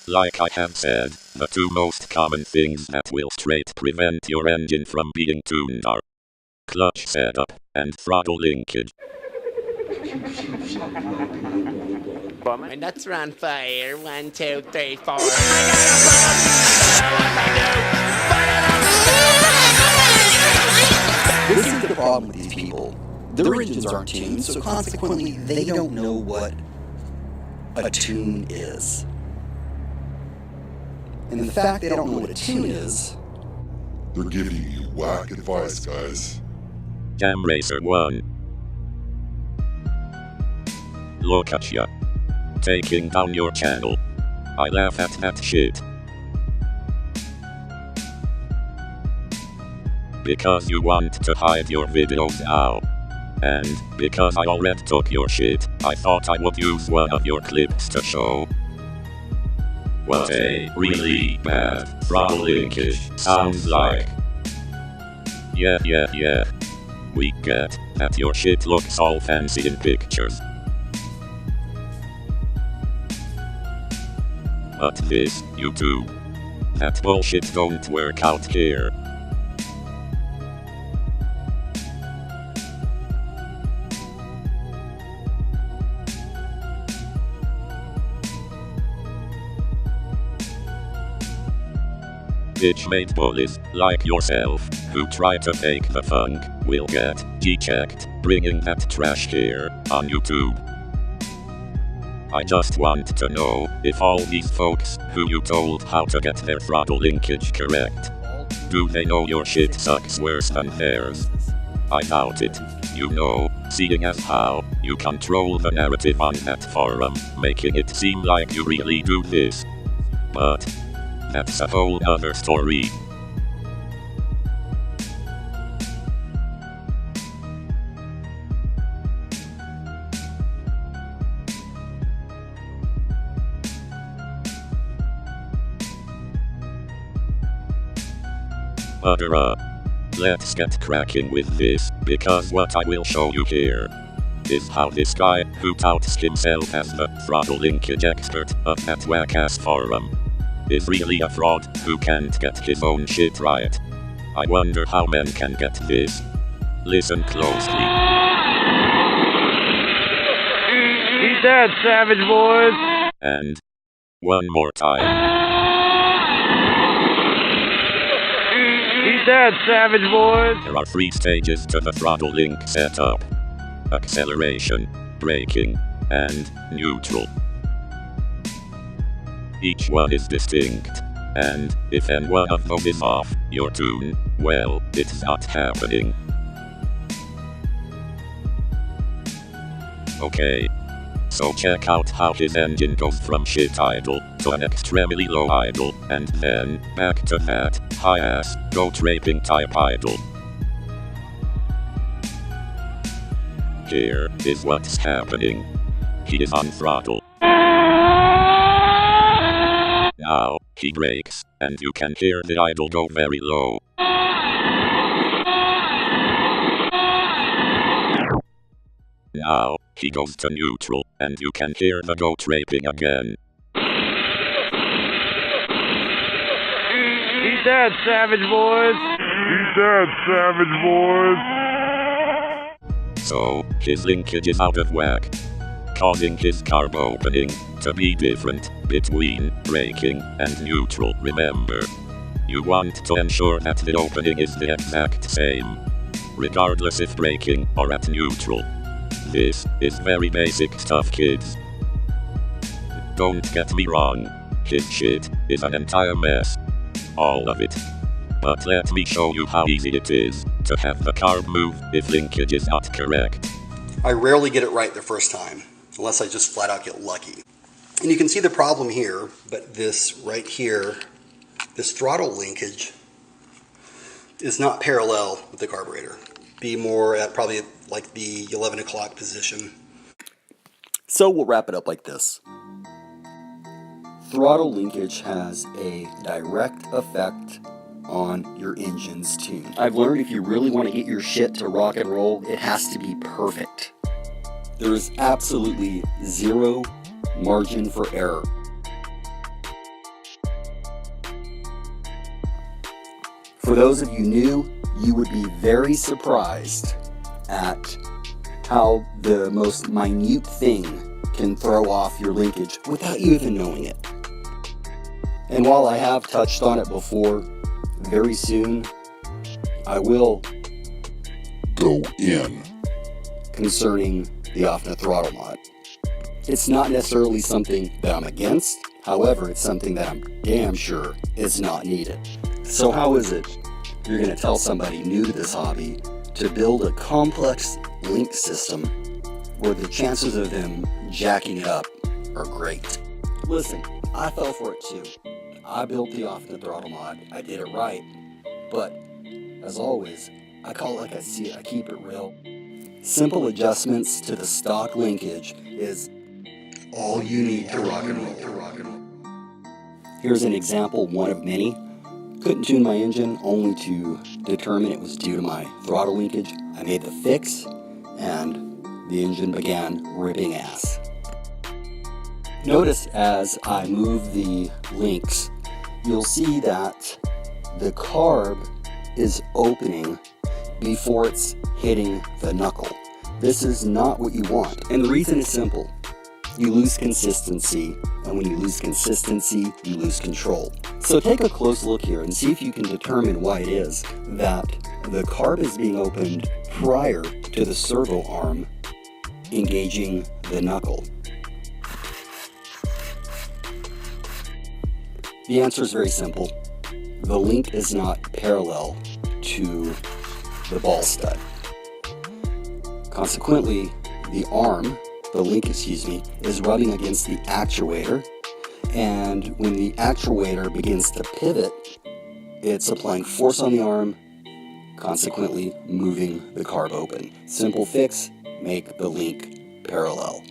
Like I have said, the two most common things that will straight prevent your engine from being tuned are clutch setup and throttle linkage. My nuts are on fire. 1, 2, 3, 4. This is the problem with these people. Their engines aren't tuned, so consequently, they don't know what a tune is. And the fact they don't know what a tune is, they're giving you whack advice, guys. Jam Racer 1. Look at ya. Taking down your channel. I laugh at that shit. Because you want to hide your videos now. And because I already took your shit, I thought I would use one of your clips to show what a really bad throttle linkage sounds like. Yeah. We get that your shit looks all fancy in pictures. But this, YouTube, that bullshit don't work out here. Bitch-made bullies, like yourself, who try to fake the funk, will get G-checked, bringing that trash here, on YouTube. I just want to know, if all these folks, who you told how to get their throttle linkage correct, do they know your shit sucks worse than theirs? I doubt it, you know, seeing as how you control the narrative on that forum, making it seem like you really do this. But that's a whole other story. Butter up. Let's get cracking with this, because what I will show you here is how this guy, who touts himself as the throttle linkage expert of that whack-ass forum, is really a fraud who can't get his own shit right. I wonder how men can get this. Listen closely. He's dead, savage boys! And one more time. He's dead, savage boys! There are 3 stages to the throttle link setup: acceleration, braking, and neutral. Each one is distinct, and if any one of them is off your tune, well, it's not happening. Okay, so check out how his engine goes from shit idle to an extremely low idle, and then back to that high-ass, goat-raping type idle. Here is what's happening. He is on throttle. Now, he brakes, and you can hear the idle go very low. Now, he goes to neutral, and you can hear the goat raping again. He's dead, savage boys! He's dead, savage boys! So, his linkage is out of whack, causing his carb opening to be different between braking and neutral. Remember, you want to ensure that the opening is the exact same, regardless if braking or at neutral. This is very basic stuff, kids. Don't get me wrong, his shit is an entire mess. All of it. But let me show you how easy it is to have the carb move if linkage is not correct. I rarely get it right the first time, unless I just flat out get lucky. And you can see the problem here, but this right here, this throttle linkage is not parallel with the carburetor. Be more at probably like the 11 o'clock position. So we'll wrap it up like this. Throttle linkage has a direct effect on your engine's tune. I've learned if you really want to get your shit to rock and roll, it has to be perfect. There is absolutely zero margin for error. those of you new, you would be very surprised at how the most minute thing can throw off your linkage without you even knowing it. And while I have touched on it before, very soon I will Go in. concerning the Offnet Throttle mod. It's not necessarily something that I'm against, however, it's something that I'm damn sure is not needed. So how is it you're going to tell somebody new to this hobby to build a complex link system where the chances of them jacking it up are great? Listen, I fell for it too. I built the Offnet Throttle mod, I did it right, but as always, I call it like I see it, I keep it real. Simple adjustments to the stock linkage is all you need to rock and roll. Here's an example, one of many. Couldn't tune my engine only to determine it was due to my throttle linkage. I made the fix and the engine began ripping ass. Notice as I move the links, you'll see that the carb is opening before it's hitting the knuckle. This is not what you want. And the reason is simple. You lose consistency, and when you lose consistency, you lose control. So take a close look here and see if you can determine why it is that the carb is being opened prior to the servo arm engaging the knuckle. The answer is very simple. The link is not parallel to the ball stud. Consequently, the link, is rubbing against the actuator, and when the actuator begins to pivot, it's applying force on the arm, consequently moving the carb open. Simple fix, make the link parallel.